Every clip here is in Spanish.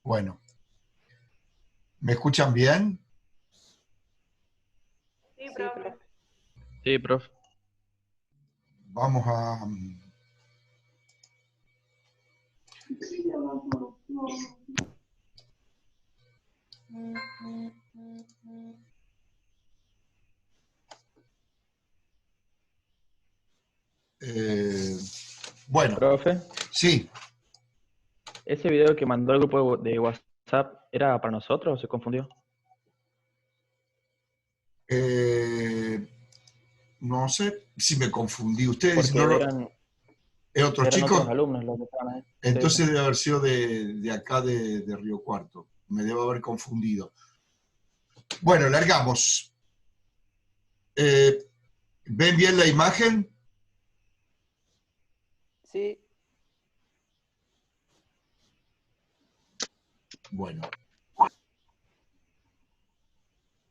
Bueno, ¿me escuchan bien? Sí, profe. Sí, profe. Vamos a... eh, bueno, Profe, sí. ¿ese video que mandó el grupo de WhatsApp era para nosotros o se confundió? eh, no sé si me confundí. Ustedes dicen, no, Porque no, ¿es otro eran otros chico? alumnos los que estaban ahí. Sí, sí. Entonces debe haber sido de acá de Río Cuarto. Me debo haber confundido. Bueno, largamos. Eh, ¿Ven bien la imagen? Sí. Bueno,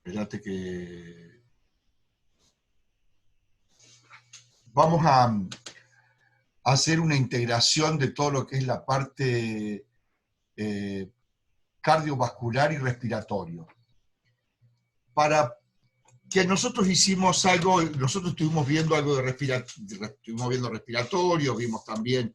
espérate que... Vamos a hacer una integración de todo lo que es la parte cardiovascular y respiratorio. Para que nosotros hicimos algo, nosotros estuvimos viendo algo de estuvimos viendo respiratorio, vimos también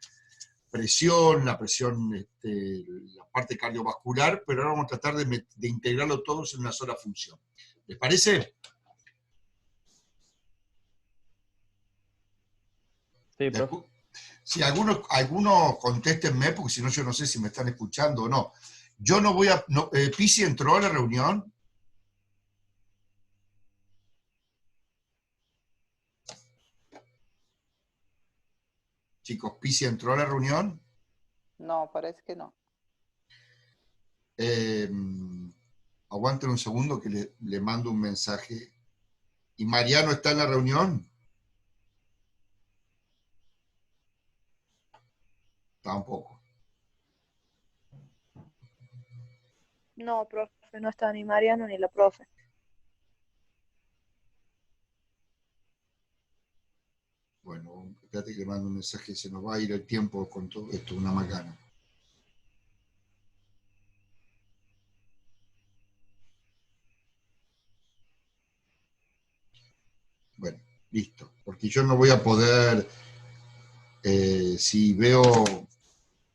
presión, la presión, la parte cardiovascular, pero ahora vamos a tratar de integrarlo todos en una sola función. ¿Les parece? Sí, profe. Si algunos contéstenme, porque si no yo no sé si me están escuchando o no. Yo no voy a... No, ¿Pisi entró a la reunión? Chicos, ¿Pisi entró a la reunión? No, parece que no. Eh, Aguanten un segundo que le mando un mensaje. ¿Y Mariano está en la reunión? Tampoco. No, profe, no está ni Mariano ni la profe. Bueno, espérate que le mando un mensaje, se nos va a ir el tiempo con todo esto, una macana. Bueno, listo. Porque yo no voy a poder, si veo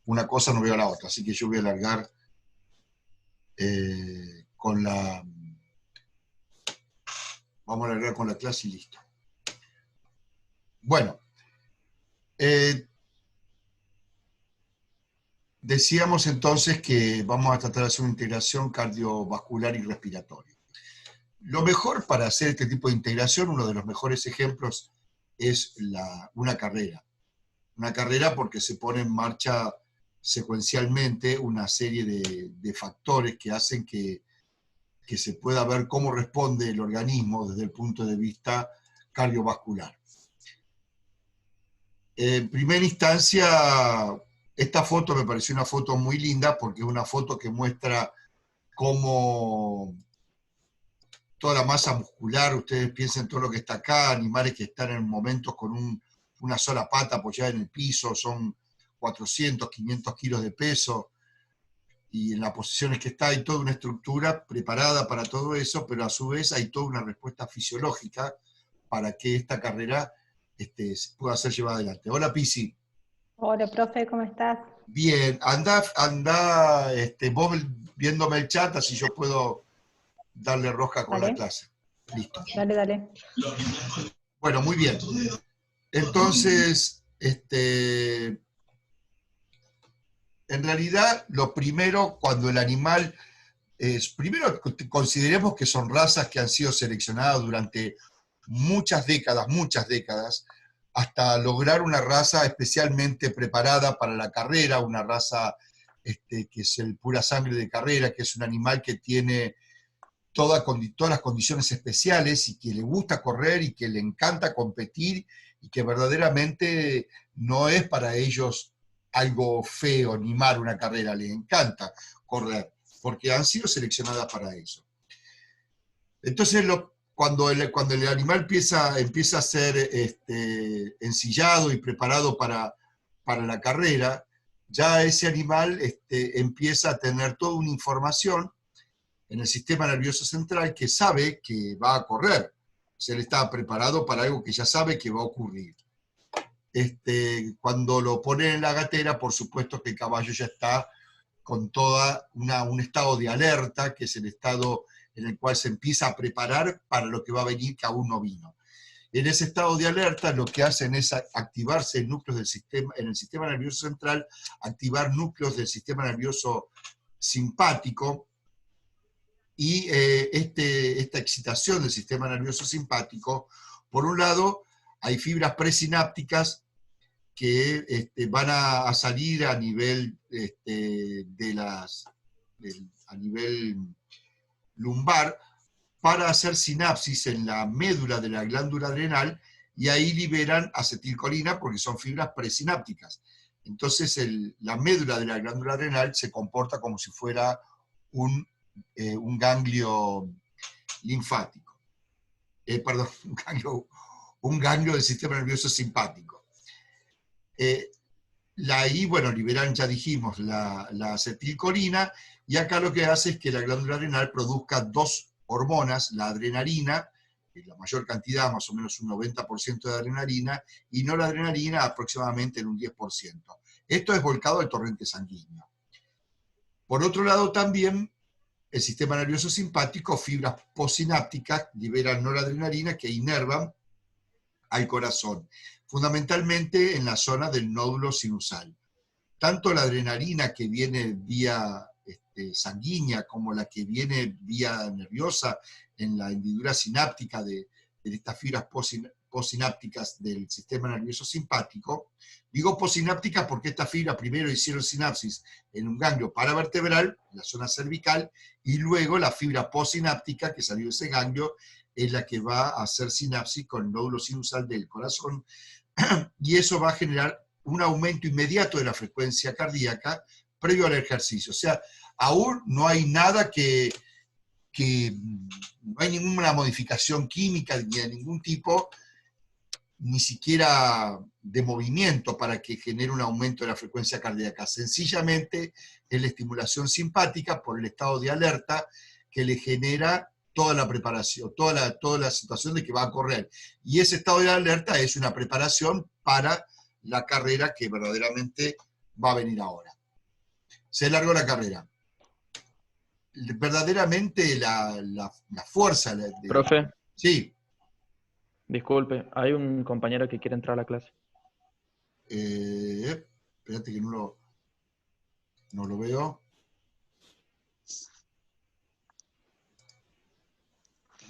una cosa, no veo la otra. Así que yo voy a alargar con la... Vamos a alargar con la clase y listo. Bueno, decíamos entonces que vamos a tratar de hacer una integración cardiovascular y respiratoria. Lo mejor para hacer este tipo de integración, uno de los mejores ejemplos, es una carrera. Una carrera porque se pone en marcha secuencialmente una serie de factores que hacen que se pueda ver cómo responde el organismo desde el punto de vista cardiovascular. En primera instancia, esta foto me pareció una foto muy linda porque es una foto que muestra cómo toda la masa muscular, ustedes piensen todo lo que está acá, animales que están en momentos con una sola pata apoyada en el piso, son 400, 500 kilos de peso, y en las posiciones que está hay toda una estructura preparada para todo eso, pero a su vez hay toda una respuesta fisiológica para que esta carrera pueda ser llevada adelante. Hola, Pisi. Hola, profe, ¿cómo estás? Bien, anda vos viéndome el chat, así yo puedo darle rosca con la Dale, clase. Listo. dale. Bueno, muy bien. Entonces, en realidad, lo primero, cuando el animal primero consideremos que son razas que han sido seleccionadas durante muchas décadas, hasta lograr una raza especialmente preparada para la carrera, una raza que es el pura sangre de carrera, que es un animal que tiene todas las condiciones especiales y que le gusta correr y que le encanta competir y que verdaderamente no es para ellos algo feo animar una carrera, les encanta correr, porque han sido seleccionadas para eso. Entonces, cuando el animal empieza a ser ensillado y preparado para la carrera, ya ese animal empieza a tener toda una información en el sistema nervioso central que sabe que va a correr. Se le está preparado para algo que ya sabe que va a ocurrir. Cuando lo ponen en la gatera, por supuesto que el caballo ya está con toda un estado de alerta, que es el estado en el cual se empieza a preparar para lo que va a venir, que aún no vino. En ese estado de alerta lo que hacen es activarse núcleos del sistema, en el sistema nervioso central, activar núcleos del sistema nervioso simpático, y esta excitación del sistema nervioso simpático, por un lado, hay fibras presinápticas que van a salir a nivel, a nivel lumbar para hacer sinapsis en la médula de la glándula adrenal, y ahí liberan acetilcolina porque son fibras presinápticas. Entonces la médula de la glándula adrenal se comporta como si fuera un ganglio linfático. Perdón, un ganglio del sistema nervioso simpático. Ahí, bueno, liberan, ya dijimos, la acetilcolina, y acá lo que hace es que la glándula adrenal produzca dos hormonas, la adrenalina, la mayor cantidad, más o menos un 90% de adrenalina, y noradrenalina aproximadamente en un 10%. Esto es volcado al torrente sanguíneo. Por otro lado, también el sistema nervioso simpático, fibras postsinápticas, liberan noradrenalina que inervan al corazón, fundamentalmente en la zona del nódulo sinusal. Tanto la adrenalina que viene vía sanguínea como la que viene vía nerviosa en la hendidura sináptica de estas fibras postsinápticas del sistema nervioso simpático. Digo postsinápticas porque estas fibras primero hicieron sinapsis en un ganglio paravertebral, en la zona cervical, y luego la fibra postsináptica que salió de ese ganglio es la que va a hacer sinapsis con el nódulo sinusal del corazón, y eso va a generar un aumento inmediato de la frecuencia cardíaca previo al ejercicio. O sea, aún no hay nada no hay ninguna modificación química ni de ningún tipo, ni siquiera de movimiento para que genere un aumento de la frecuencia cardíaca. Sencillamente es la estimulación simpática por el estado de alerta que le genera toda la preparación, toda la situación de que va a correr. Y ese estado de alerta es una preparación para la carrera que verdaderamente va a venir ahora. Se largó la carrera. Verdaderamente la fuerza... Profe, Sí. disculpe, hay un compañero que quiere entrar a la clase. Espérate que no lo veo.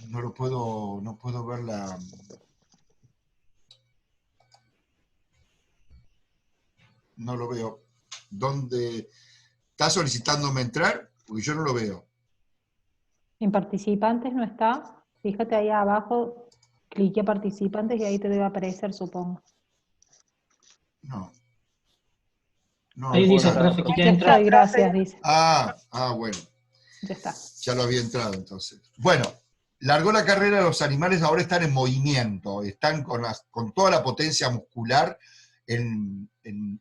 No puedo ver la... No lo veo. ¿Dónde está solicitándome entrar? Porque yo no lo veo. En participantes no está. Fíjate ahí abajo, clique participantes y ahí te debe aparecer, supongo. No. Ahí dice, bueno. profe, que Aquí quiere entrar. estoy, gracias, dice. Bueno. Ya está. Ya lo había entrado entonces. Bueno, largó la carrera, los animales ahora están en movimiento, están con toda la potencia muscular en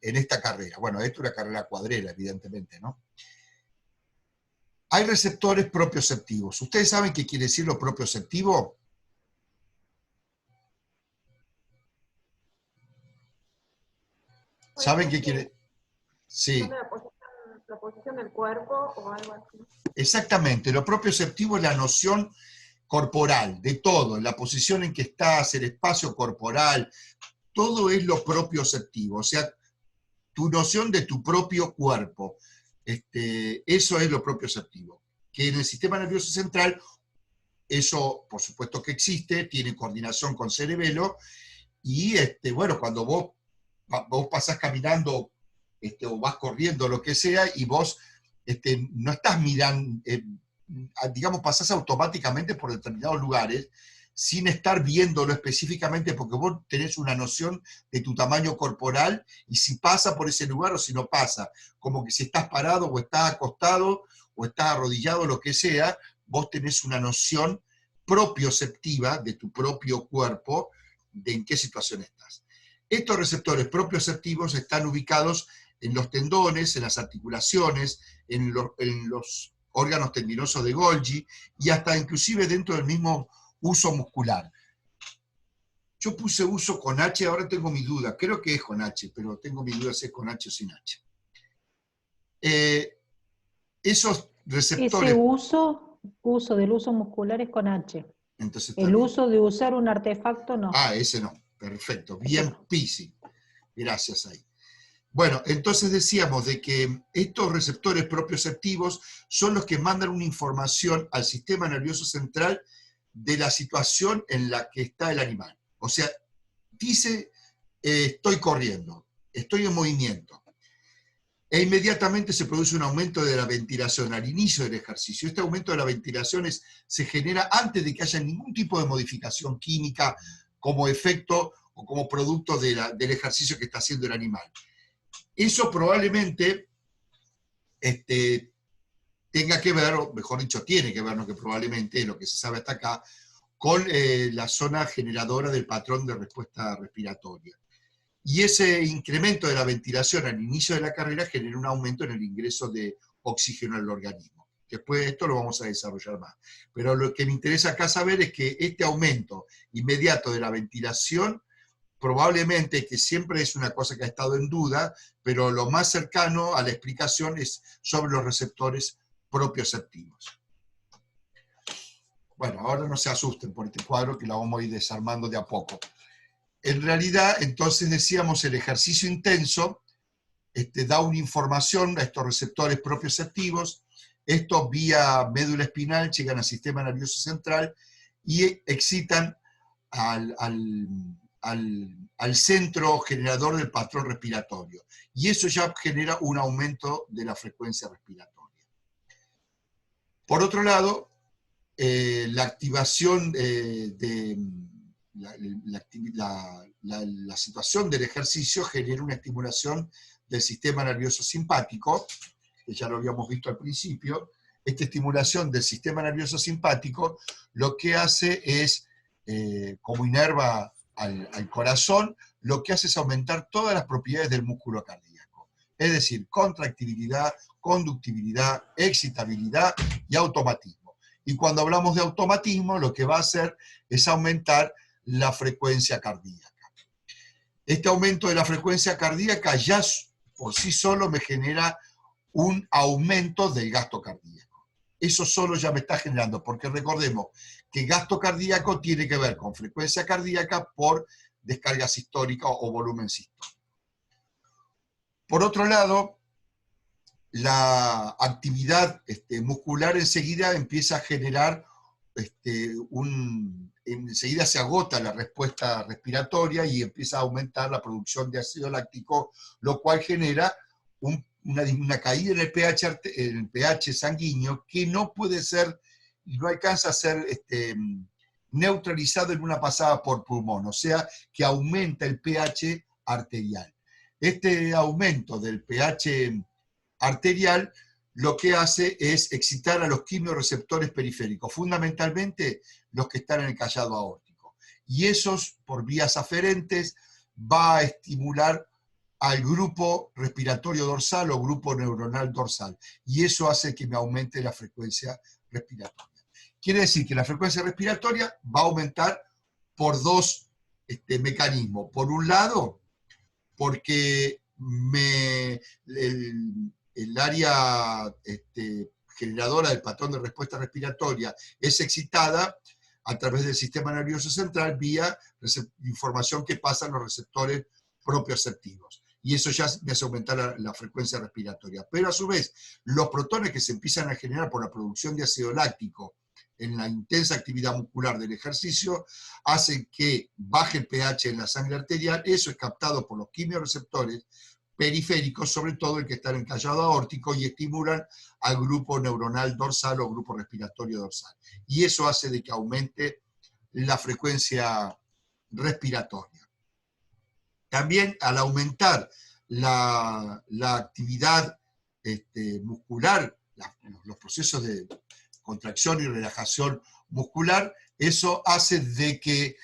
esta carrera. Bueno, esto es una carrera cuadrera, evidentemente, ¿no? Hay receptores propioceptivos. ¿Ustedes saben qué quiere decir lo propioceptivo? ¿Saben qué quiere? Sí. La posición del cuerpo o algo así. Exactamente, lo propioceptivo es la noción corporal, de todo, la posición en que estás, el espacio corporal, todo es lo propioceptivo, o sea, tu noción de tu propio cuerpo, eso es lo propioceptivo, que en el sistema nervioso central, eso por supuesto que existe, tiene coordinación con cerebelo, y bueno, cuando vos pasás caminando o vas corriendo, lo que sea, y vos no estás mirando, digamos, pasás automáticamente por determinados lugares sin estar viéndolo específicamente, porque vos tenés una noción de tu tamaño corporal y si pasa por ese lugar o si no pasa, como que si estás parado o estás acostado o estás arrodillado, lo que sea, vos tenés una noción propioceptiva de tu propio cuerpo, de en qué situación estás. Estos receptores propioceptivos están ubicados en los tendones, en las articulaciones, en los órganos tendinosos de Golgi, y hasta inclusive dentro del mismo uso muscular. Yo puse uso con H, ahora tengo mi duda, creo que es con H, pero tengo mi duda si es con H o sin H. Esos receptores... Ese uso del uso muscular es con H. Entonces está El bien. uso de usar un artefacto no. Ah, ese no, perfecto, bien Pisi, gracias ahí. Bueno, entonces decíamos de que estos receptores propioceptivos son los que mandan una información al sistema nervioso central de la situación en la que está el animal. O sea, dice, estoy corriendo, estoy en movimiento. E inmediatamente se produce un aumento de la ventilación al inicio del ejercicio. Este aumento de la ventilación se genera antes de que haya ningún tipo de modificación química como efecto o como producto del ejercicio que está haciendo el animal. Eso probablemente tenga que ver, o mejor dicho, tiene que ver, no que probablemente, lo que se sabe hasta acá, con la zona generadora del patrón de respuesta respiratoria. Y ese incremento de la ventilación al inicio de la carrera genera un aumento en el ingreso de oxígeno al organismo. Después de esto lo vamos a desarrollar más. Pero lo que me interesa acá saber es que este aumento inmediato de la ventilación, probablemente, que siempre es una cosa que ha estado en duda, pero lo más cercano a la explicación es sobre los receptores propioceptivos. Bueno, ahora no se asusten por este cuadro que la vamos a ir desarmando de a poco. En realidad, entonces decíamos, el ejercicio intenso da una información a estos receptores propioceptivos, estos vía médula espinal llegan al sistema nervioso central y excitan al centro generador del patrón respiratorio. Y eso ya genera un aumento de la frecuencia respiratoria. Por otro lado, la activación la situación del ejercicio genera una estimulación del sistema nervioso simpático, que ya lo habíamos visto al principio. Esta estimulación del sistema nervioso simpático lo que hace es, como inerva al corazón, lo que hace es aumentar todas las propiedades del músculo cardíaco. Es decir, contractibilidad, conductibilidad, excitabilidad y automatismo. Y cuando hablamos de automatismo, lo que va a hacer es aumentar la frecuencia cardíaca. Este aumento de la frecuencia cardíaca ya por sí solo me genera un aumento del gasto cardíaco. Eso solo ya me está generando, porque recordemos que gasto cardíaco tiene que ver con frecuencia cardíaca por descarga sistólica o volumen sistólico. Por otro lado, la actividad muscular enseguida empieza a generar enseguida se agota la respuesta respiratoria y empieza a aumentar la producción de ácido láctico, lo cual genera una caída en el pH sanguíneo que no puede ser, no alcanza a ser neutralizado en una pasada por pulmón, o sea que aumenta el pH arterial. Este aumento del pH arterial lo que hace es excitar a los quimiorreceptores periféricos, fundamentalmente los que están en el callado aórtico. Y esos, por vías aferentes, va a estimular al grupo respiratorio dorsal o grupo neuronal dorsal. Y eso hace que me aumente la frecuencia respiratoria. Quiere decir que la frecuencia respiratoria va a aumentar por dos mecanismos. Por un lado, porque el área generadora del patrón de respuesta respiratoria es excitada a través del sistema nervioso central vía información que pasa en los receptores propioceptivos. Y eso ya me hace aumentar la frecuencia respiratoria. Pero a su vez, los protones que se empiezan a generar por la producción de ácido láctico en la intensa actividad muscular del ejercicio hacen que baje el pH en la sangre arterial. Eso es captado por los quimiorreceptores periféricos, sobre todo el que está en el callado aórtico, y estimulan al grupo neuronal dorsal o grupo respiratorio dorsal. Y eso hace de que aumente la frecuencia respiratoria. También al aumentar la actividad muscular, los procesos de contracción y relajación muscular, eso hace de que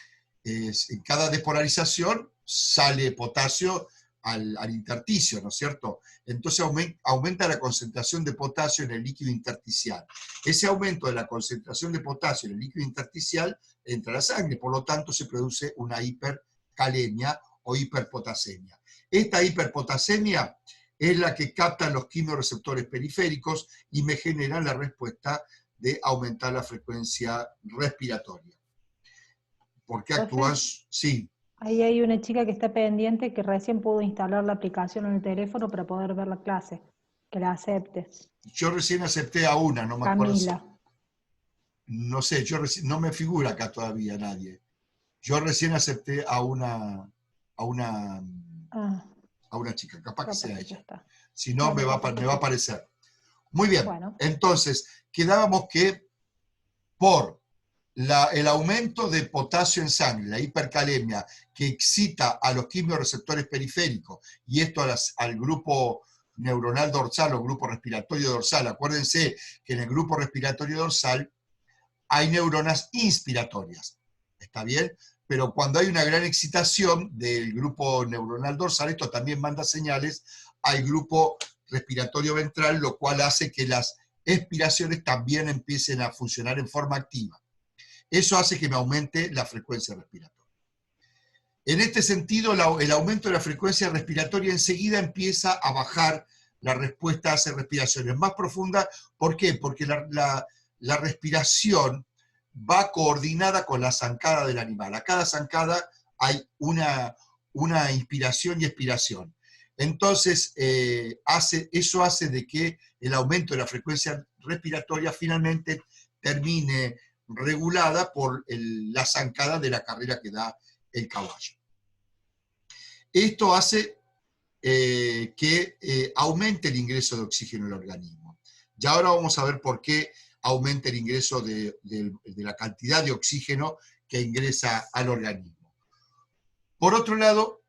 en cada despolarización sale potasio al intersticio, ¿no es cierto? Entonces aumenta la concentración de potasio en el líquido intersticial. Ese aumento de la concentración de potasio en el líquido intersticial entra a la sangre, por lo tanto se produce una hipercalemia o hiperpotasemia. Esta hiperpotasemia es la que captan los quimiorreceptores periféricos y me generan la respuesta de aumentar la frecuencia respiratoria. ¿Por qué actúas? Sí. Ahí hay una chica que está pendiente que recién pudo instalar la aplicación en el teléfono para poder ver la clase. Que la aceptes. Yo recién acepté a una, no me acuerdo. Camila. No sé, no me figura acá todavía nadie. Yo recién acepté a una chica, capaz que sea ella. Si no, me va a aparecer. Muy bien, Bueno. Entonces, quedábamos que por el aumento de potasio en sangre, la hipercalemia, que excita a los quimiorreceptores periféricos, y esto al grupo neuronal dorsal o grupo respiratorio dorsal. Acuérdense que en el grupo respiratorio dorsal hay neuronas inspiratorias, ¿está bien? Pero cuando hay una gran excitación del grupo neuronal dorsal, esto también manda señales al grupo respiratorio ventral, lo cual hace que las expiraciones también empiecen a funcionar en forma activa. Eso hace que me aumente la frecuencia respiratoria. En este sentido, el aumento de la frecuencia respiratoria enseguida empieza a bajar la respuesta a hacer respiraciones más profundas. ¿Por qué? Porque la respiración va coordinada con la zancada del animal. A cada zancada hay una inspiración y expiración. Entonces, eso hace de que el aumento de la frecuencia respiratoria finalmente termine regulada por la zancada de la carrera que da el caballo. Esto hace que aumente el ingreso de oxígeno al organismo. Y ahora vamos a ver por qué aumenta el ingreso de la cantidad de oxígeno que ingresa al organismo. Por otro lado,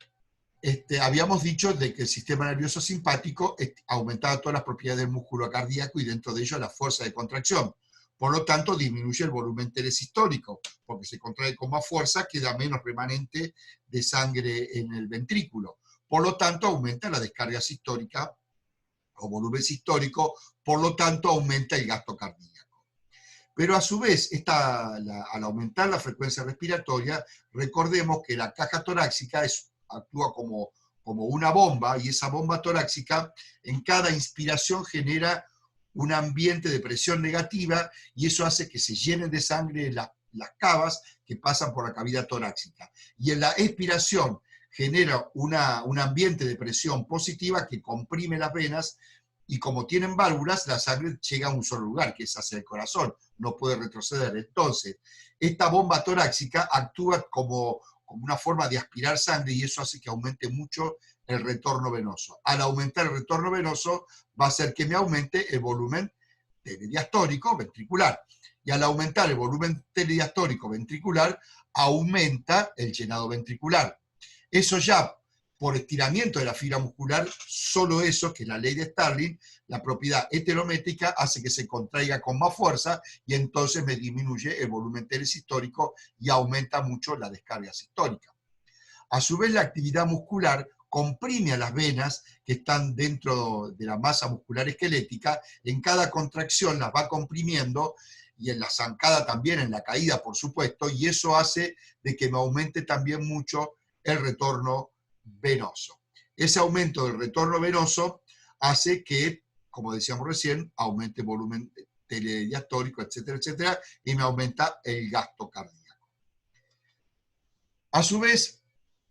habíamos dicho de que el sistema nervioso simpático aumentaba todas las propiedades del músculo cardíaco y dentro de ello la fuerza de contracción. Por lo tanto, disminuye el volumen telesistólico, porque se contrae con más fuerza, queda menos remanente de sangre en el ventrículo. Por lo tanto, aumenta la descarga sistólica o volumen sistólico, por lo tanto, aumenta el gasto cardíaco. Pero a su vez, al aumentar la frecuencia respiratoria, recordemos que la caja torácica actúa como una bomba, y esa bomba torácica en cada inspiración genera un ambiente de presión negativa, y eso hace que se llenen de sangre las cavas que pasan por la cavidad torácica. Y en la expiración genera un ambiente de presión positiva que comprime las venas, y como tienen válvulas, la sangre llega a un solo lugar, que es hacia el corazón, no puede retroceder. Entonces, esta bomba torácica actúa como una forma de aspirar sangre, y eso hace que aumente mucho el retorno venoso. Al aumentar el retorno venoso, va a hacer que me aumente el volumen telediastólico ventricular. Y al aumentar el volumen telediastólico ventricular, aumenta el llenado ventricular. Eso ya, por estiramiento de la fibra muscular, solo eso, que es la ley de Starling, la propiedad heterométrica, hace que se contraiga con más fuerza, y entonces me disminuye el volumen telesistólico y aumenta mucho la descarga sistólica. A su vez, la actividad muscular comprime a las venas que están dentro de la masa muscular esquelética. En cada contracción las va comprimiendo, y en la zancada también, en la caída por supuesto, y eso hace de que me aumente también mucho el retorno venoso. Ese aumento del retorno venoso hace que, como decíamos recién, aumente el volumen telediastólico, etcétera, etcétera, y me aumenta el gasto cardíaco. A su vez,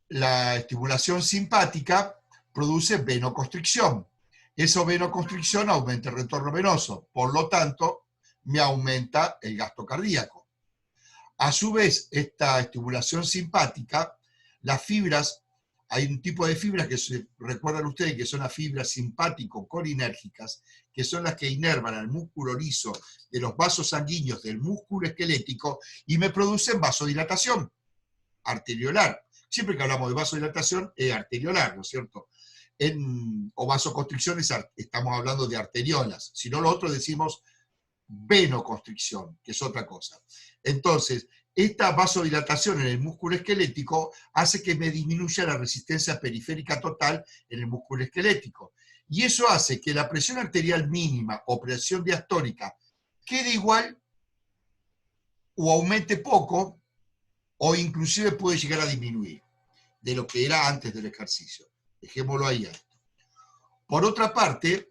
la estimulación simpática produce venoconstricción. Esa venoconstricción aumenta el retorno venoso, por lo tanto, me aumenta el gasto cardíaco. A su vez, esta estimulación simpática, las fibras, hay un tipo de fibras que recuerdan ustedes que son las fibras simpático-colinérgicas, que son las que inervan al músculo liso de los vasos sanguíneos del músculo esquelético y me producen vasodilatación arteriolar. Siempre que hablamos de vasodilatación es arteriolar, ¿no es cierto? O vasoconstricción estamos hablando de arteriolas. Si no, lo otro decimos venoconstricción, que es otra cosa. Entonces, esta vasodilatación en el músculo esquelético hace que me disminuya la resistencia periférica total en el músculo esquelético. Y eso hace que la presión arterial mínima o presión diastólica quede igual o aumente poco, o inclusive puede llegar a disminuir de lo que era antes del ejercicio. Dejémoslo ahí a esto. Por otra parte,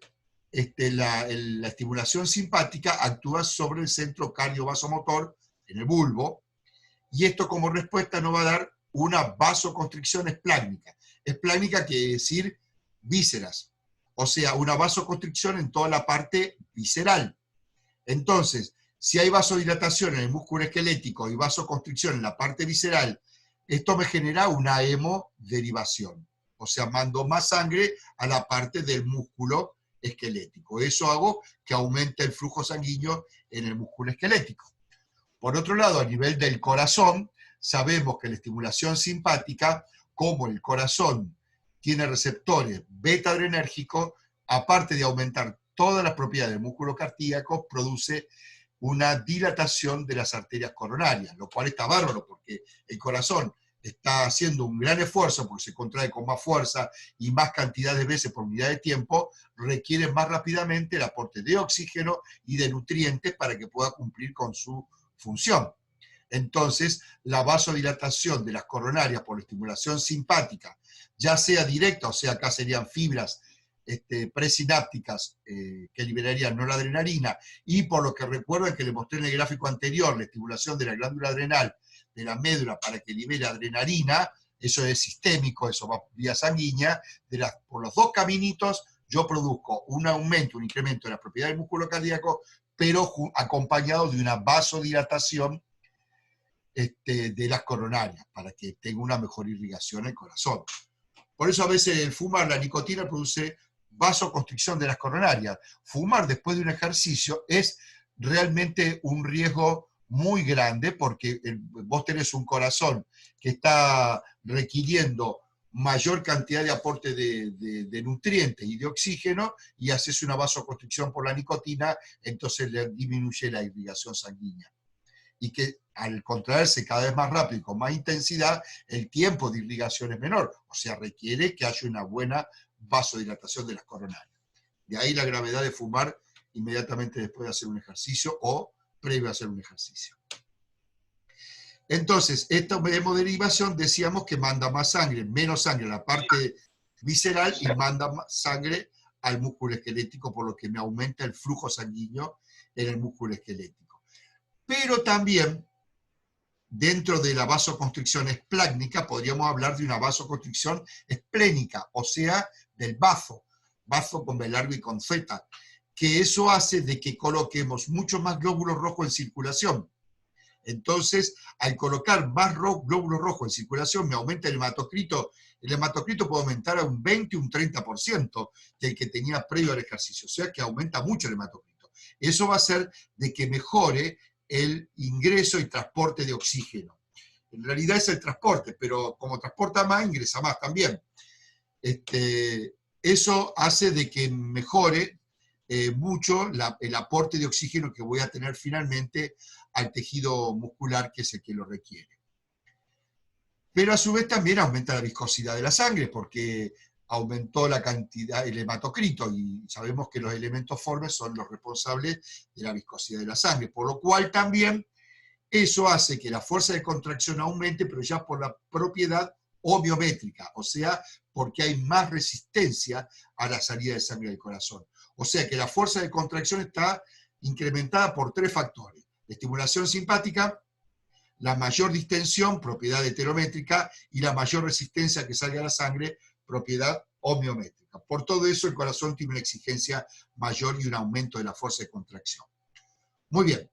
la estimulación simpática actúa sobre el centro cardiovasomotor, en el bulbo, y esto como respuesta nos va a dar una vasoconstricción esplácnica. Esplácnica quiere decir vísceras, o sea, una vasoconstricción en toda la parte visceral. Entonces, si hay vasodilatación en el músculo esquelético y vasoconstricción en la parte visceral, esto me genera una hemoderivación. O sea, mando más sangre a la parte del músculo esquelético. Eso hago que aumente el flujo sanguíneo en el músculo esquelético. Por otro lado, a nivel del corazón, sabemos que la estimulación simpática, como el corazón tiene receptores beta-adrenérgicos, aparte de aumentar todas las propiedades del músculo cardíaco, produce una dilatación de las arterias coronarias, lo cual está bárbaro porque el corazón está haciendo un gran esfuerzo porque se contrae con más fuerza y más cantidad de veces por unidad de tiempo, requiere más rápidamente el aporte de oxígeno y de nutrientes para que pueda cumplir con su función. Entonces, la vasodilatación de las coronarias por la estimulación simpática, ya sea directa, o sea, acá serían fibras presinápticas que liberarían noradrenalina, y por lo que recuerden que les mostré en el gráfico anterior, la estimulación de la glándula adrenal de la médula para que libere adrenalina, eso es sistémico, eso va vía sanguínea, por los dos caminitos yo produzco un aumento, un incremento de la propiedad del músculo cardíaco, pero acompañado de una vasodilatación de las coronarias, para que tenga una mejor irrigación en el corazón. Por eso a veces el fumar, la nicotina, produce vasoconstricción de las coronarias. Fumar después de un ejercicio es realmente un riesgo muy grande, porque vos tenés un corazón que está requiriendo mayor cantidad de aporte de nutrientes y de oxígeno, y haces una vasoconstricción por la nicotina, entonces le disminuye la irrigación sanguínea. Y que al contraerse cada vez más rápido y con más intensidad, el tiempo de irrigación es menor, o sea, requiere que haya una buena vasodilatación de las coronarias. De ahí la gravedad de fumar inmediatamente después de hacer un ejercicio o previo a hacer un ejercicio. Entonces, esta hemoderivación decíamos que manda más sangre, menos sangre a la parte visceral y manda más sangre al músculo esquelético, por lo que me aumenta el flujo sanguíneo en el músculo esquelético. Pero también, dentro de la vasoconstricción esplácnica, podríamos hablar de una vasoconstricción esplénica, o sea, del bazo con B largo y con Z, que eso hace de que coloquemos mucho más glóbulos rojos en circulación. Entonces, al colocar más glóbulos rojos en circulación, me aumenta el hematocrito. El hematocrito puede aumentar a un 20, un 30% del que tenía previo al ejercicio, o sea que aumenta mucho el hematocrito. Eso va a hacer de que mejore el ingreso y transporte de oxígeno. En realidad es el transporte, pero como transporta más, ingresa más también. Eso hace de que mejore mucho el aporte de oxígeno que voy a tener finalmente al tejido muscular, que es el que lo requiere. Pero a su vez también aumenta la viscosidad de la sangre, porque aumentó la cantidad, el hematocrito, y sabemos que los elementos formes son los responsables de la viscosidad de la sangre, por lo cual también eso hace que la fuerza de contracción aumente, pero ya por la propiedad homeométrica, o sea, porque hay más resistencia a la salida de sangre del corazón. O sea que la fuerza de contracción está incrementada por 3 factores: la estimulación simpática, la mayor distensión, propiedad heterométrica, y la mayor resistencia a que salga la sangre, propiedad homeométrica. Por todo eso, el corazón tiene una exigencia mayor y un aumento de la fuerza de contracción. Muy bien.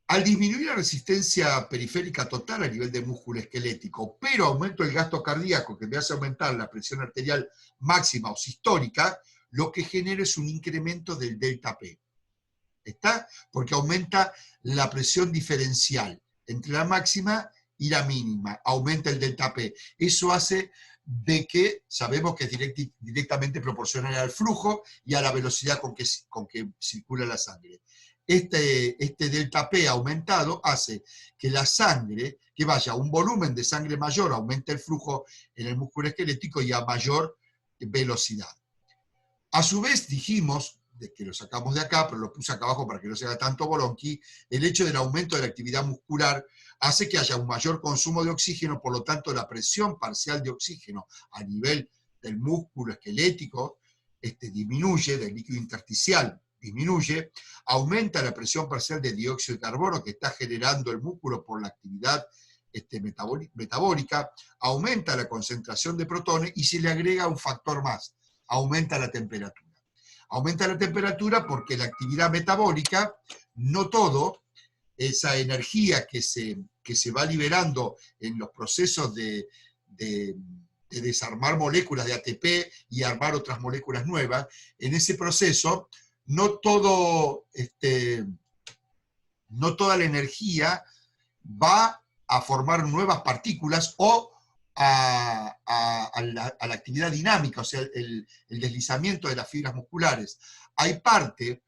Al disminuir la resistencia periférica total a nivel del músculo esquelético, pero aumento el gasto cardíaco, que me hace aumentar la presión arterial máxima o sistólica, lo que genera es un incremento del delta P. ¿Está? Porque aumenta la presión diferencial entre la máxima y la mínima, aumenta el delta P. Eso hace de que sabemos que es directamente proporcional al flujo y a la velocidad con que circula la sangre. este delta P aumentado hace que la sangre, que vaya a un volumen de sangre mayor, aumente el flujo en el músculo esquelético y a mayor velocidad. A su vez dijimos, de que lo sacamos de acá, pero lo puse acá abajo para que no se haga tanto bolonqui, el hecho del aumento de la actividad muscular hace que haya un mayor consumo de oxígeno, por lo tanto la presión parcial de oxígeno a nivel del músculo esquelético disminuye, del líquido intersticial disminuye, aumenta la presión parcial de dióxido de carbono que está generando el músculo por la actividad metabólica, aumenta la concentración de protones y se le agrega un factor más, aumenta la temperatura. Aumenta la temperatura porque la actividad metabólica, no todo, esa energía que se va liberando en los procesos de desarmar moléculas de ATP y armar otras moléculas nuevas, en ese proceso no toda la energía va a formar nuevas partículas o a la actividad dinámica, o sea, el deslizamiento de las fibras musculares. Hay parte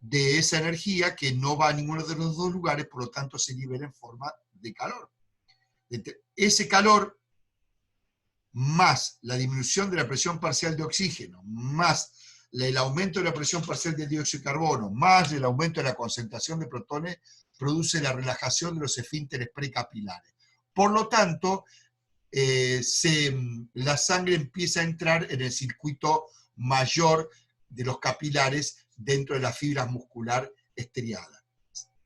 de esa energía que no va a ninguno de los dos lugares, por lo tanto se libera en forma de calor. Ese calor, más la disminución de la presión parcial de oxígeno, más el aumento de la presión parcial de dióxido de carbono, más el aumento de la concentración de protones, produce la relajación de los esfínteres precapilares. Por lo tanto, la sangre empieza a entrar en el circuito mayor de los capilares dentro de la fibra muscular estriada.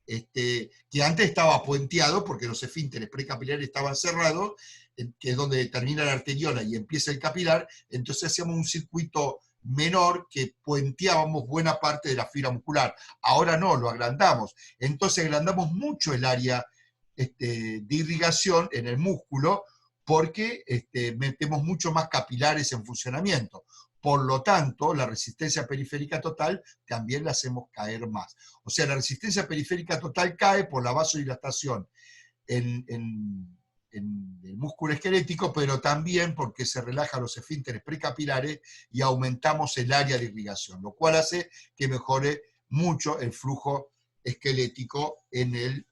Que antes estaba puenteado porque los esfínteres precapilares estaban cerrados, que es donde termina la arteriola y empieza el capilar, entonces hacíamos un circuito menor que puenteábamos buena parte de la fibra muscular. Ahora no, lo agrandamos. Entonces agrandamos mucho el área de irrigación en el músculo porque metemos mucho más capilares en funcionamiento. Por lo tanto, la resistencia periférica total también la hacemos caer más. O sea, la resistencia periférica total cae por la vasodilatación en el músculo esquelético, pero también porque se relajan los esfínteres precapilares y aumentamos el área de irrigación, lo cual hace que mejore mucho el flujo esquelético en el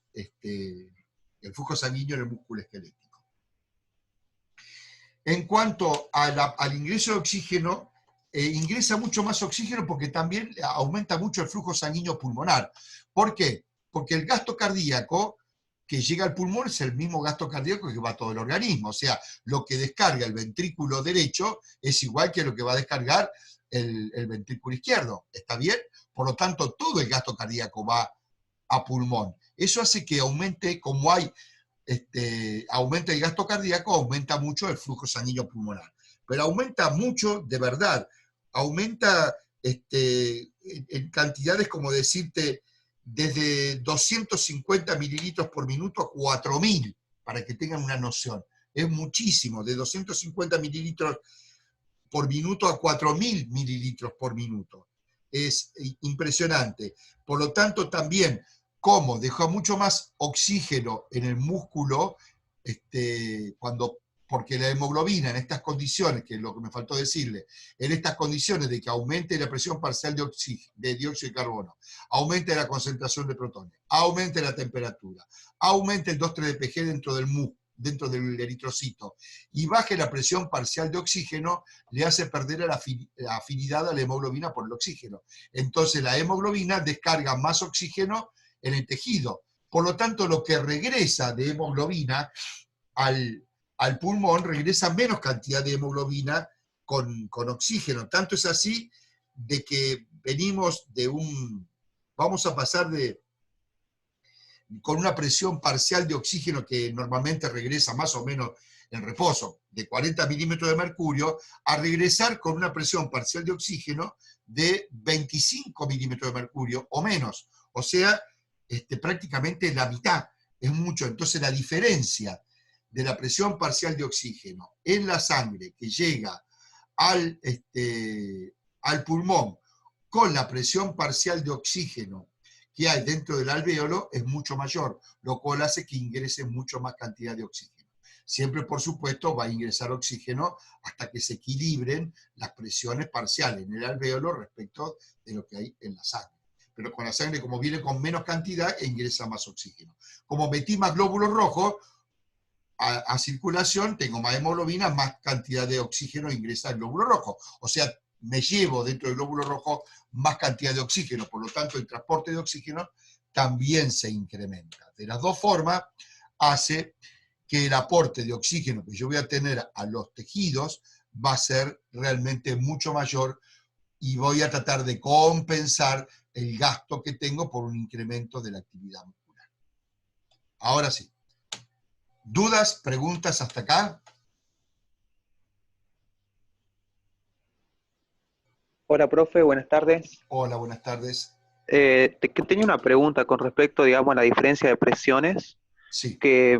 flujo sanguíneo en el músculo esquelético. En cuanto al ingreso de oxígeno, ingresa mucho más oxígeno porque también aumenta mucho el flujo sanguíneo pulmonar. ¿Por qué? Porque el gasto cardíaco que llega al pulmón es el mismo gasto cardíaco que va a todo el organismo. O sea, lo que descarga el ventrículo derecho es igual que lo que va a descargar el ventrículo izquierdo. ¿Está bien? Por lo tanto, todo el gasto cardíaco va a pulmón. Eso hace que aumente, como hay aumenta el gasto cardíaco, aumenta mucho el flujo sanguíneo pulmonar. Pero aumenta mucho, de verdad, aumenta en cantidades como decirte, desde 250 mililitros por minuto a 4.000, para que tengan una noción. Es muchísimo, de 250 mililitros por minuto a 4.000 mililitros por minuto. Es impresionante. Por lo tanto, también, como deja mucho más oxígeno en el músculo, porque la hemoglobina en estas condiciones, que es lo que me faltó decirle, en estas condiciones de que aumente la presión parcial de dióxido de carbono, aumente la concentración de protones, aumente la temperatura, aumente el 2,3-DPG dentro del eritrocito y baje la presión parcial de oxígeno, le hace perder la afinidad a la hemoglobina por el oxígeno. Entonces la hemoglobina descarga más oxígeno en el tejido. Por lo tanto, lo que regresa de hemoglobina al pulmón, regresa menos cantidad de hemoglobina con oxígeno. Tanto es así de que venimos vamos a pasar con una presión parcial de oxígeno que normalmente regresa más o menos en reposo, de 40 milímetros de mercurio, a regresar con una presión parcial de oxígeno de 25 milímetros de mercurio o menos. O sea, prácticamente la mitad, es mucho. Entonces la diferencia de la presión parcial de oxígeno en la sangre que llega al pulmón con la presión parcial de oxígeno que hay dentro del alvéolo es mucho mayor, lo cual hace que ingrese mucho más cantidad de oxígeno. Siempre, por supuesto, va a ingresar oxígeno hasta que se equilibren las presiones parciales en el alvéolo respecto de lo que hay en la sangre. pero con la sangre, como viene con menos cantidad, ingresa más oxígeno. Como metí más glóbulos rojos a circulación, tengo más hemoglobina, más cantidad de oxígeno ingresa al glóbulo rojo. O sea, me llevo dentro del glóbulo rojo más cantidad de oxígeno, por lo tanto el transporte de oxígeno también se incrementa. De las dos formas hace que el aporte de oxígeno que yo voy a tener a los tejidos va a ser realmente mucho mayor y voy a tratar de compensar el gasto que tengo por un incremento de la actividad muscular. Ahora sí. ¿Dudas, preguntas hasta acá? Hola, profe, buenas tardes. Hola, buenas tardes. Tenía una pregunta con respecto, digamos, a la diferencia de presiones, Sí, que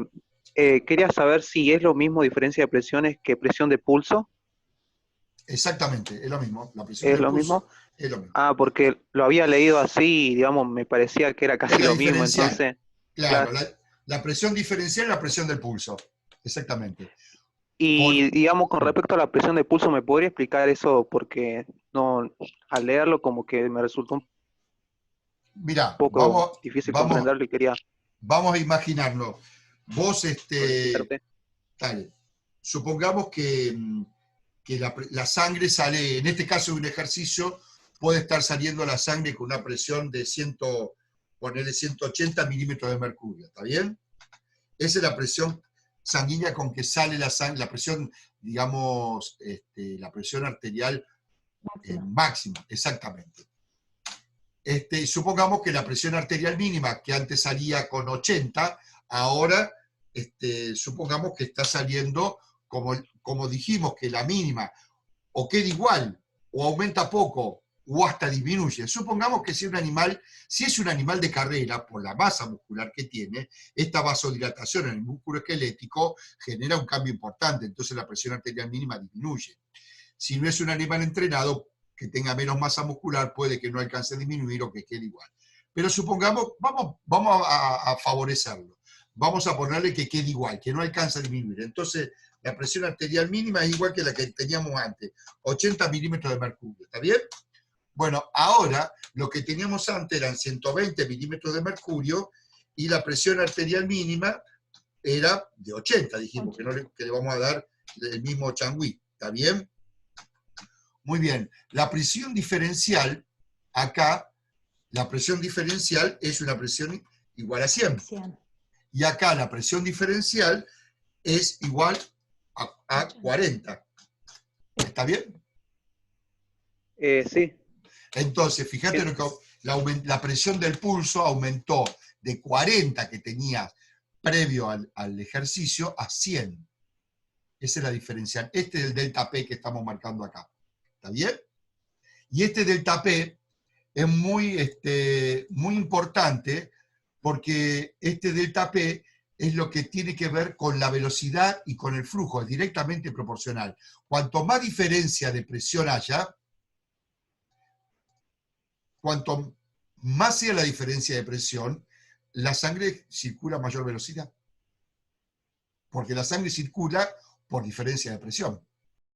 quería saber si es lo mismo diferencia de presiones que presión de pulso. exactamente, es lo mismo. La presión ¿Es del lo mismo? pulso es lo mismo. Ah, porque lo había leído así y, digamos, me parecía que era Es casi la lo mismo, diferencial. entonces, Claro, claro. la presión diferencial es la presión del pulso. Exactamente. Y, digamos, con Sí. respecto a la presión de pulso, ¿me podría explicar eso? Porque no, al leerlo como que me resultó un Mirá, poco difícil comprenderlo y quería vamos a imaginarnos. Vos, explicarte. dale, supongamos que la sangre sale, en este caso de un ejercicio, puede estar saliendo la sangre con una presión de 180 milímetros de mercurio, ¿está bien? Esa es la presión sanguínea con que sale la sangre, la presión, digamos, la presión arterial máxima, exactamente. Supongamos que la presión arterial mínima, que antes salía con 80, ahora supongamos que está saliendo, como dijimos, que la mínima o queda igual, o aumenta poco, o hasta disminuye. Supongamos que si es un animal de carrera, por la masa muscular que tiene, esta vasodilatación en el músculo esquelético genera un cambio importante, entonces la presión arterial mínima disminuye. Si no es un animal entrenado, que tenga menos masa muscular, puede que no alcance a disminuir o que quede igual. Pero supongamos, vamos a favorecerlo. Vamos a ponerle que quede igual, que no alcance a disminuir. Entonces, la presión arterial mínima es igual que la que teníamos antes, 80 milímetros de mercurio, ¿está bien? Bueno, ahora lo que teníamos antes eran 120 milímetros de mercurio y la presión arterial mínima era de 80, dijimos, que le vamos a dar el mismo changüí, ¿está bien? Muy bien, la presión diferencial, acá, la presión diferencial es una presión igual a 100. Y acá la presión diferencial es igual a 40. ¿Está bien? Sí. Entonces, fíjate lo que la presión del pulso aumentó de 40 que tenías previo al ejercicio a 100. Esa es la diferencial. Este es el delta P que estamos marcando acá. ¿Está bien? Y este delta P es muy importante porque este delta P es lo que tiene que ver con la velocidad y con el flujo, es directamente proporcional. Cuanto más diferencia de presión haya, cuanto más sea la diferencia de presión, la sangre circula a mayor velocidad. Porque la sangre circula por diferencia de presión.